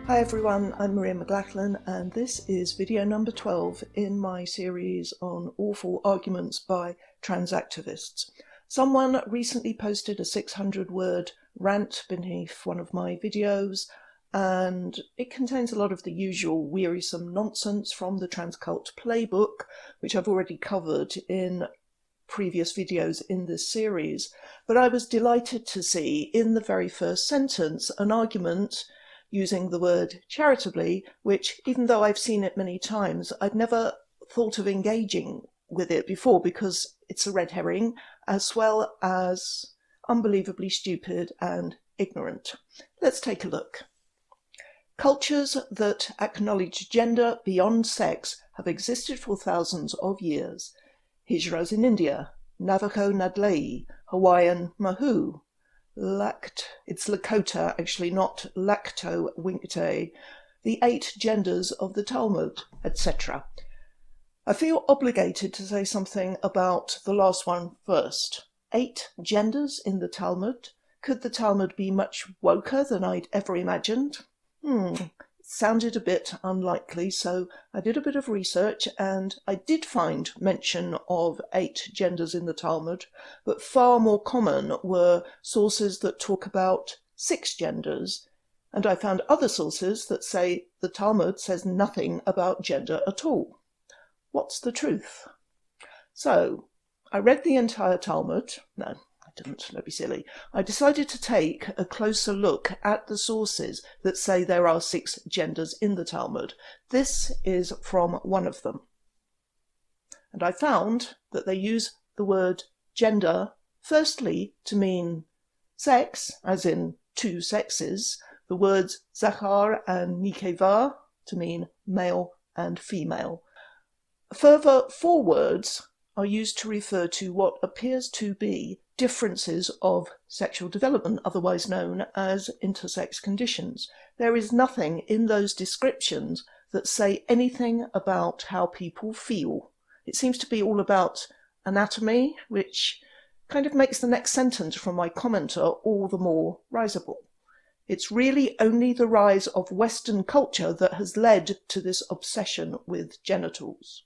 Hi everyone, I'm Maria McLachlan and this is video number 12 in my series on awful arguments by trans activists. Someone recently posted a 600-word rant beneath one of my videos, and it contains a lot of the usual wearisome nonsense from the trans cult playbook, which I've already covered in previous videos in this series. But I was delighted to see in the very first sentence an argument using the word charitably, which, even though I've seen it many times, I'd never thought of engaging with it before because it's a red herring, as well as unbelievably stupid and ignorant. Let's take a look. Cultures that acknowledge gender beyond sex have existed for thousands of years. Hijras in India, Navajo Nadlei, Hawaiian Mahu, it's Lakota, actually, not Lacto Winkte, the 8 genders of the Talmud, etc. I feel obligated to say something about the last one first. 8 genders in the Talmud? Could the Talmud be much woker than I'd ever imagined? It sounded a bit unlikely, so I did a bit of research and I did find mention of 8 genders in the Talmud, but far more common were sources that talk about 6 genders, and I found other sources that say the Talmud says nothing about gender at all. What's the truth? So, I read the entire Talmud. No, I didn't, don't be silly. I decided to take a closer look at the sources that say there are 6 genders in the Talmud. This is from one of them. And I found that they use the word gender firstly to mean sex, as in 2 sexes, the words zachar and nikeva to mean male and female. Further, 4 words are used to refer to what appears to be differences of sexual development, otherwise known as intersex conditions. There is nothing in those descriptions that say anything about how people feel. It seems to be all about anatomy, which kind of makes the next sentence from my commenter all the more risible. It's really only the rise of Western culture that has led to this obsession with genitals.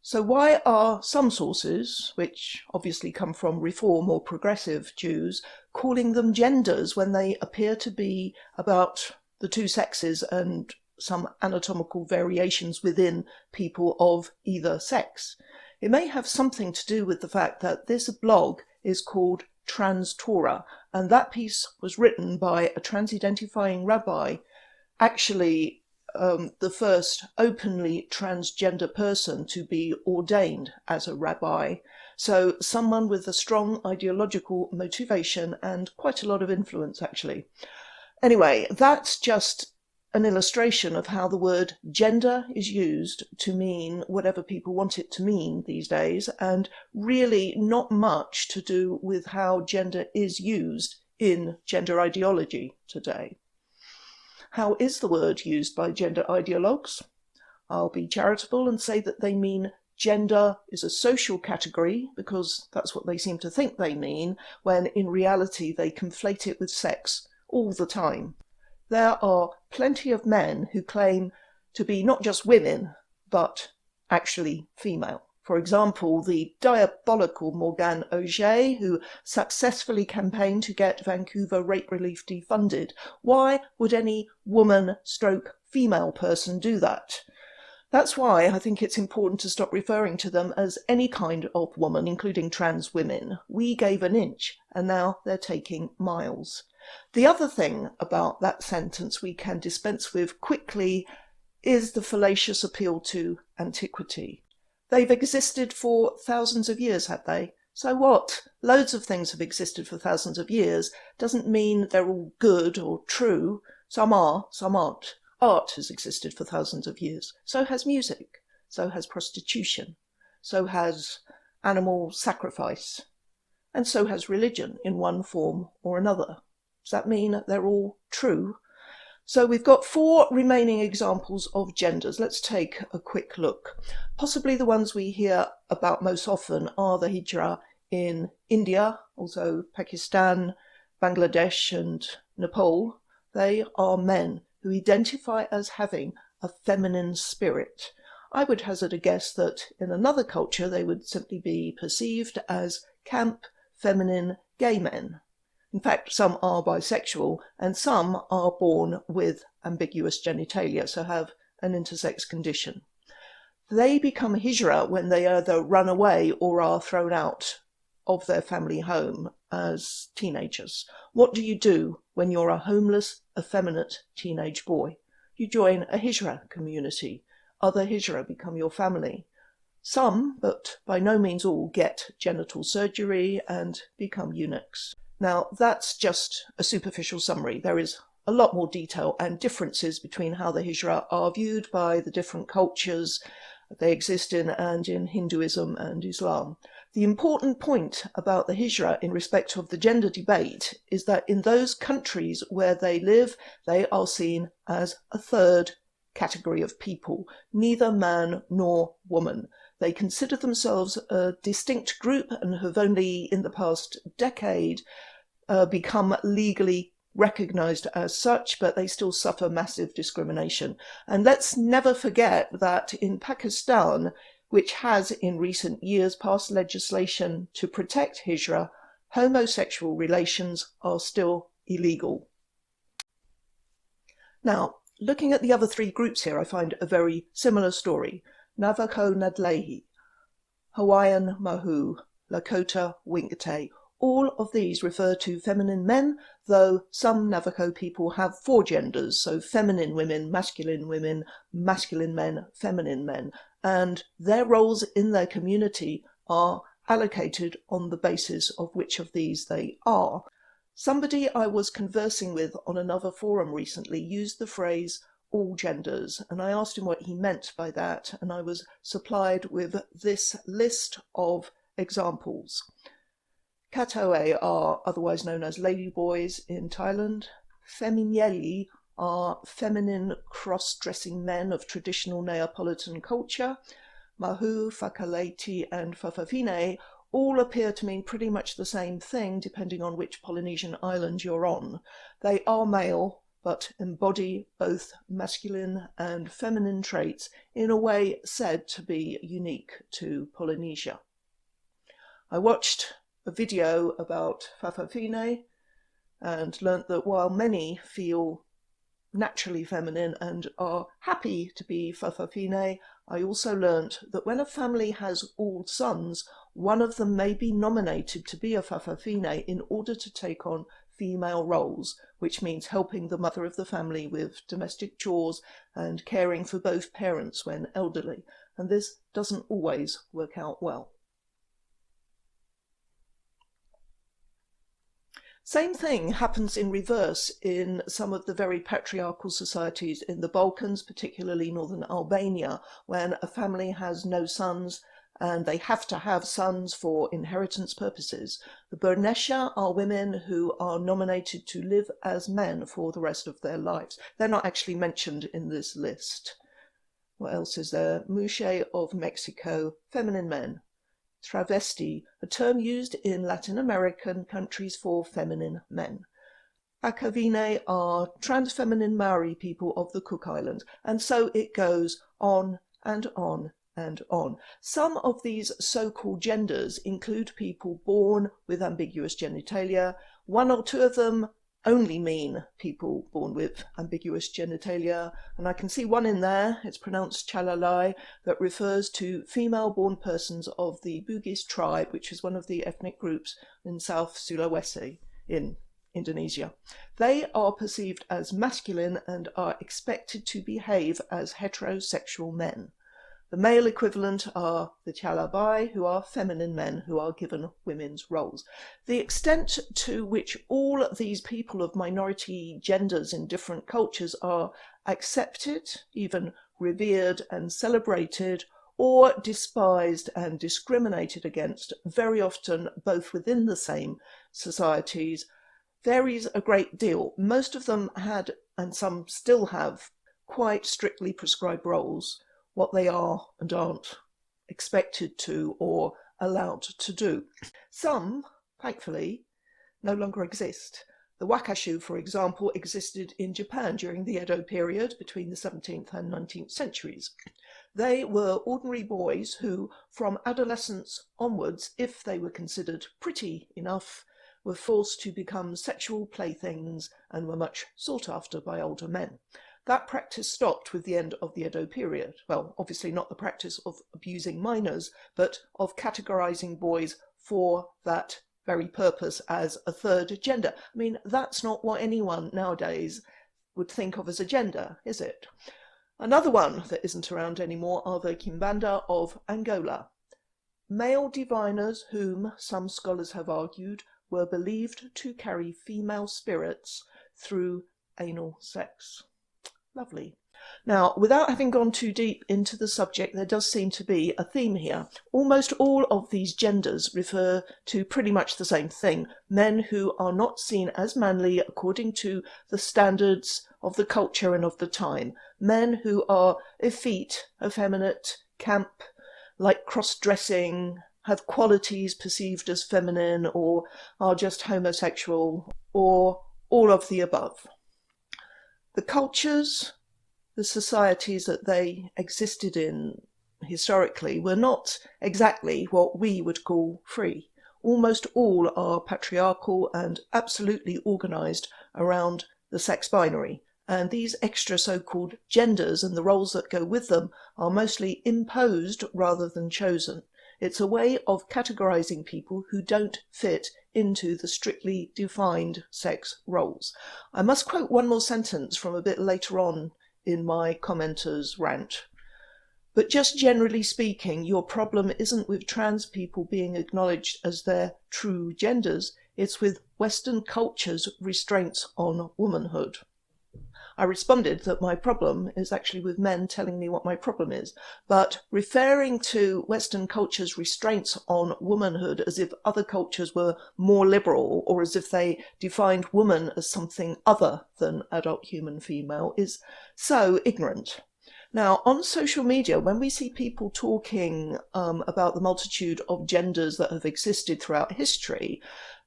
So why are some sources, which obviously come from Reform or progressive Jews, calling them genders when they appear to be about the 2 sexes and some anatomical variations within people of either sex? It may have something to do with the fact that this blog is called Trans Torah, and that piece was written by a trans-identifying rabbi, actually the first openly transgender person to be ordained as a rabbi. So someone with a strong ideological motivation and quite a lot of influence, actually. Anyway, that's just an illustration of how the word gender is used to mean whatever people want it to mean these days, and really not much to do with how gender is used in gender ideology today. How is the word used by gender ideologues? I'll be charitable and say that they mean gender is a social category, because that's what they seem to think they mean, when in reality they conflate it with sex all the time. There are plenty of men who claim to be not just women, but actually female. For example, the diabolical Morgane Auger, who successfully campaigned to get Vancouver rape relief defunded. Why would any woman/female person do that? That's why I think it's important to stop referring to them as any kind of woman, including trans women. We gave an inch, and now they're taking miles. The other thing about that sentence we can dispense with quickly is the fallacious appeal to antiquity. They've existed for thousands of years, have they? So what? Loads of things have existed for thousands of years. Doesn't mean they're all good or true. Some are, some aren't. Art has existed for thousands of years. So has music. So has prostitution. So has animal sacrifice. And so has religion in one form or another. Does that mean they're all true? So we've got 4 remaining examples of genders. Let's take a quick look. Possibly the ones we hear about most often are the Hijra in India, also Pakistan, Bangladesh and Nepal. They are men who identify as having a feminine spirit. I would hazard a guess that in another culture they would simply be perceived as camp, feminine, gay men. In fact, some are bisexual and some are born with ambiguous genitalia, so have an intersex condition. They become hijra when they either run away or are thrown out of their family home as teenagers. What do you do when you're a homeless, effeminate teenage boy? You join a hijra community. Other hijra become your family. Some, but by no means all, get genital surgery and become eunuchs. Now, that's just a superficial summary. There is a lot more detail and differences between how the hijra are viewed by the different cultures they exist in and in Hinduism and Islam. The important point about the hijra in respect of the gender debate is that in those countries where they live, they are seen as a third category of people, neither man nor woman. They consider themselves a distinct group and have only in the past decade become legally recognized as such, but they still suffer massive discrimination. And let's never forget that in Pakistan, which has in recent years passed legislation to protect hijra, homosexual relations are still illegal. Now, looking at the other three groups here, I find a very similar story. Navajo Nadlehi, Hawaiian Mahu, Lakota Winkte. All of these refer to feminine men, though some Navajo people have four genders, so feminine women, masculine men, feminine men, and their roles in their community are allocated on the basis of which of these they are. Somebody I was conversing with on another forum recently used the phrase all genders, and I asked him what he meant by that, and I was supplied with this list of examples. Katoe are otherwise known as ladyboys in Thailand. Feminieli are feminine cross-dressing men of traditional Neapolitan culture. Mahu, Fakaleti and Fafafine all appear to mean pretty much the same thing depending on which Polynesian island you're on. They are male, but embody both masculine and feminine traits in a way said to be unique to Polynesia. I watched a video about Fafafine and learnt that while many feel naturally feminine and are happy to be Fafafine, I also learnt that when a family has all sons, one of them may be nominated to be a Fafafine in order to take on female roles, which means helping the mother of the family with domestic chores and caring for both parents when elderly, and this doesn't always work out well. Same thing happens in reverse in some of the very patriarchal societies in the Balkans, particularly northern Albania, when a family has no sons and they have to have sons for inheritance purposes. The Bernesha are women who are nominated to live as men for the rest of their lives. They're not actually mentioned in this list. What else is there? Muxe of Mexico, feminine men. Travesti, a term used in Latin American countries for feminine men. Akavine are trans-feminine Maori people of the Cook Islands, and so it goes on and on and on. Some of these so-called genders include people born with ambiguous genitalia. One or two of them only mean people born with ambiguous genitalia, and I can see one in there, it's pronounced chalalai, that refers to female-born persons of the Bugis tribe, which is one of the ethnic groups in South Sulawesi in Indonesia. They are perceived as masculine and are expected to behave as heterosexual men. The male equivalent are the Chalabai, who are feminine men who are given women's roles. The extent to which all these people of minority genders in different cultures are accepted, even revered and celebrated, or despised and discriminated against, very often both within the same societies, varies a great deal. Most of them had, and some still have, quite strictly prescribed roles, what they are and aren't expected to or allowed to do. Some, thankfully, no longer exist. The wakashu, for example, existed in Japan during the Edo period between the 17th and 19th centuries. They were ordinary boys who, from adolescence onwards, if they were considered pretty enough, were forced to become sexual playthings and were much sought after by older men. That practice stopped with the end of the Edo period. Well, obviously not the practice of abusing minors, but of categorizing boys for that very purpose as a third gender. I mean, that's not what anyone nowadays would think of as a gender, is it? Another one that isn't around anymore are the Kimbanda of Angola. Male diviners whom, some scholars have argued, were believed to carry female spirits through anal sex. Lovely. Now, without having gone too deep into the subject, there does seem to be a theme here. Almost all of these genders refer to pretty much the same thing. Men who are not seen as manly according to the standards of the culture and of the time. Men who are effete, effeminate, camp, like cross-dressing, have qualities perceived as feminine, or are just homosexual, or all of the above. The cultures, the societies that they existed in historically were not exactly what we would call free. Almost all are patriarchal and absolutely organised around the sex binary, and these extra so-called genders and the roles that go with them are mostly imposed rather than chosen. It's a way of categorising people who don't fit into the strictly defined sex roles. I must quote one more sentence from a bit later on in my commenter's rant. But just generally speaking, your problem isn't with trans people being acknowledged as their true genders, it's with Western culture's restraints on womanhood. I responded that my problem is actually with men telling me what my problem is, but referring to Western culture's restraints on womanhood as if other cultures were more liberal or as if they defined woman as something other than adult human female is so ignorant. Now, on social media, when we see people talking about the multitude of genders that have existed throughout history,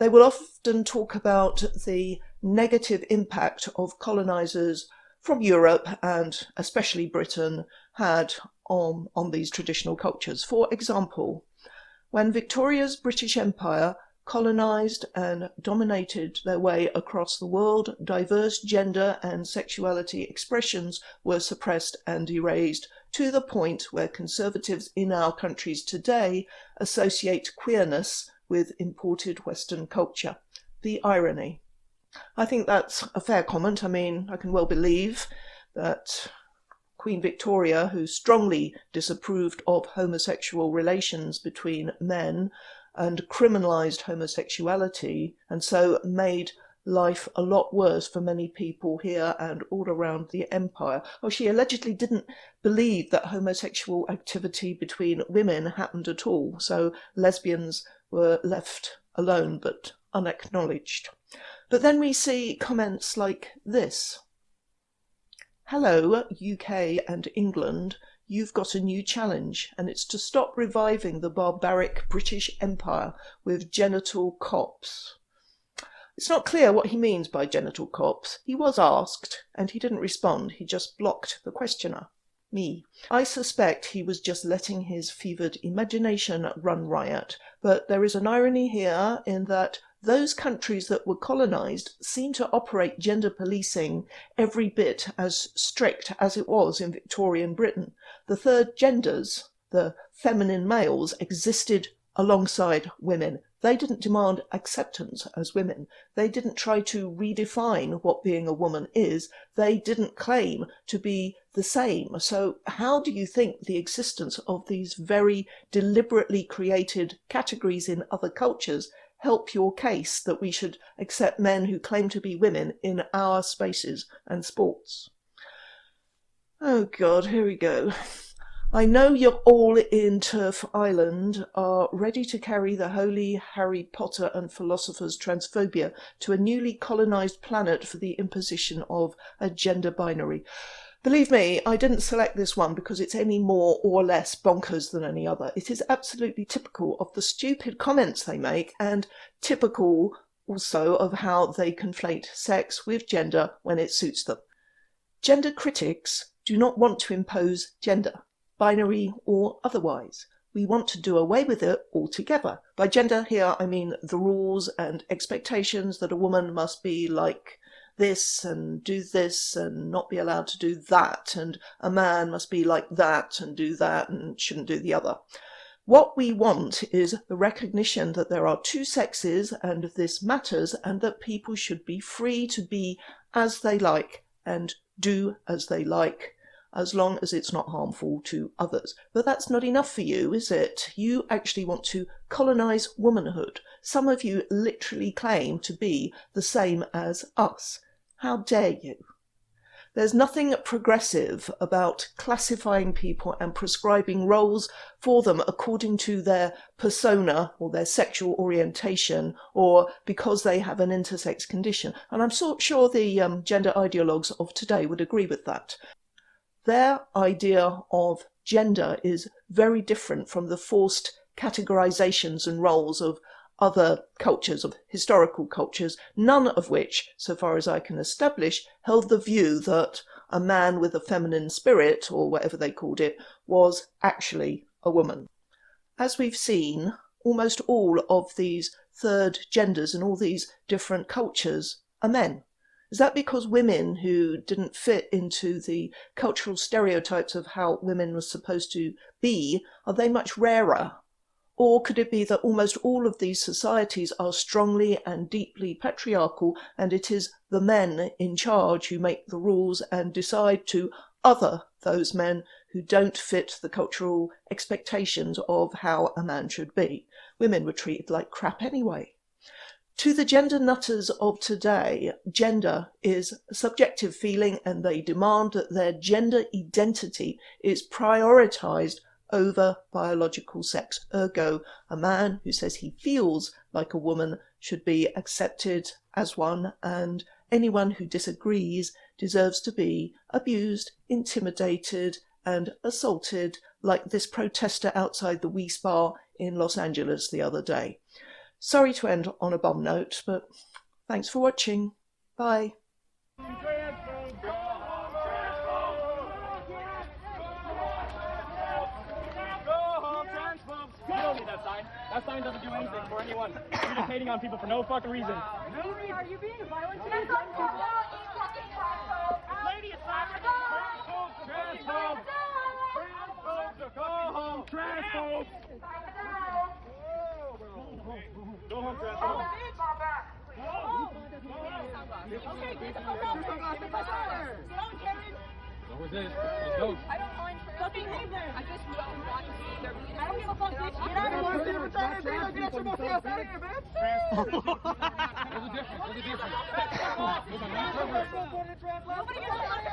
they will often talk about the negative impact of colonizers from Europe and especially Britain had on these traditional cultures. For example, when Victoria's British Empire colonized and dominated their way across the world, diverse gender and sexuality expressions were suppressed and erased to the point where conservatives in our countries today associate queerness with imported Western culture. The irony. I think that's a fair comment. I mean, I can well believe that Queen Victoria, who strongly disapproved of homosexual relations between men and criminalised homosexuality, and so made life a lot worse for many people here and all around the empire. Oh, she allegedly didn't believe that homosexual activity between women happened at all, so lesbians were left alone but unacknowledged. But then we see comments like this. Hello, UK and England. You've got a new challenge, and it's to stop reviving the barbaric British Empire with genital cops. It's not clear what he means by genital cops. He was asked, and he didn't respond. He just blocked the questioner. Me. I suspect he was just letting his fevered imagination run riot, but there is an irony here in that those countries that were colonised seem to operate gender policing every bit as strict as it was in Victorian Britain. The third genders, the feminine males, existed alongside women. They didn't demand acceptance as women. They didn't try to redefine what being a woman is. They didn't claim to be the same. So how do you think the existence of these very deliberately created categories in other cultures help your case that we should accept men who claim to be women in our spaces and sports? Oh God, here we go. I know you're all in Turf Island, are ready to carry the holy Harry Potter and philosophers' transphobia to a newly colonised planet for the imposition of a gender binary. Believe me, I didn't select this one because it's any more or less bonkers than any other. It is absolutely typical of the stupid comments they make and typical also of how they conflate sex with gender when it suits them. Gender critics do not want to impose gender, binary or otherwise. We want to do away with it altogether. By gender here I mean the rules and expectations that a woman must be like this and do this and not be allowed to do that, and a man must be like that and do that and shouldn't do the other. What we want is the recognition that there are two sexes and this matters, and that people should be free to be as they like and do as they like, as long as it's not harmful to others. But that's not enough for you, is it? You actually want to colonize womanhood. Some of you literally claim to be the same as us. How dare you? There's nothing progressive about classifying people and prescribing roles for them according to their persona or their sexual orientation, or because they have an intersex condition. And I'm sure the gender ideologues of today would agree with that. Their idea of gender is very different from the forced categorizations and roles of other cultures, of historical cultures, none of which, so far as I can establish, held the view that a man with a feminine spirit, or whatever they called it, was actually a woman. As we've seen, almost all of these third genders in all these different cultures are men. Is that because women who didn't fit into the cultural stereotypes of how women were supposed to be, are they much rarer? Or could it be that almost all of these societies are strongly and deeply patriarchal, and it is the men in charge who make the rules and decide to other those men who don't fit the cultural expectations of how a man should be? Women were treated like crap anyway. To the gender nutters of today, gender is a subjective feeling, and they demand that their gender identity is prioritized over biological sex. Ergo, a man who says he feels like a woman should be accepted as one, and anyone who disagrees deserves to be abused, intimidated, and assaulted, like this protester outside the Wii Spa in Los Angeles the other day. Sorry to end on a bomb note, but thanks for watching. Bye. That sign doesn't do anything for anyone. You're just hating on people for no fucking reason. Lady, are you being violent? Lady, it's not transphobes. Go home, transphobes. Go home, transphobes. Okay, get the fuck out. What was this? Let's go. I don't mind fucking leave there. I just don't want to be there. I don't give a fuck, bitch. Get out of here. Get your motherfucking ass out of here, bitch. There's a difference. Nobody gets